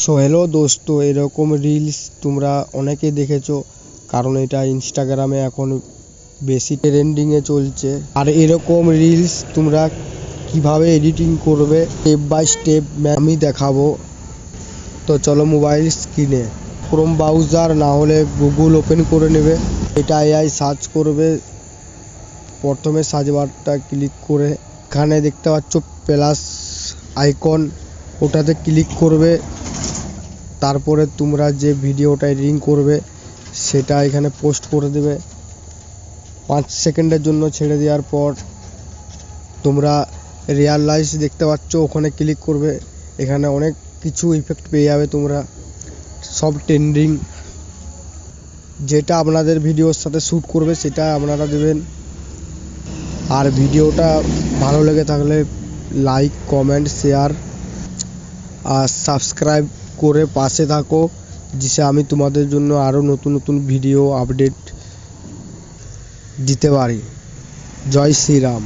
So hello দোস্ত, এরকম reels তোমরা অনেকেই দেখেছো, কারণ এটা ইনস্টাগ্রামে এখন বেশি ট্রেন্ডিংয়ে চলছে। আর এরকম রিলস তোমরা কিভাবে এডিটিং করবে স্টেপ বাই স্টেপ আমি দেখাবো। তো চলো মোবাইল স্ক্রিনে ক্রোম ব্রাউজার না হলে গুগল ওপেন করে নেবে। এটা এআই সার্চ করবে। প্রথমে সার্চ বারটা ক্লিক করে এখানে দেখতে পাচ্ছ প্লাস আইকন, ওটাতে ক্লিক করবে। তারপরে তোমরা যে ভিডিওটা এডিটিং করবে সেটা এখানে পোস্ট করে দেবে। 5 সেকেন্ডের জন্য ছেড়ে দেওয়ার পর তোমরা রিয়ালাইজ দেখতে পাচ্ছ, ওখানে ক্লিক করবে। এখানে অনেক কিছু ইফেক্ট পেয়ে যাবে তোমরা, সব ট্রেন্ডিং। যেটা আপনাদের ভিডিওর সাথে শ্যুট করবে সেটা আপনারা দেবেন। আর ভিডিওটা ভালো লেগে থাকলে লাইক, কমেন্ট, শেয়ার আর সাবস্ক্রাইব করে পাশে থাকো, যাতে আমি তোমাদের জন্য আরও নতুন নতুন ভিডিও আপডেট দিতে পারি। জয় শ্রীরাম।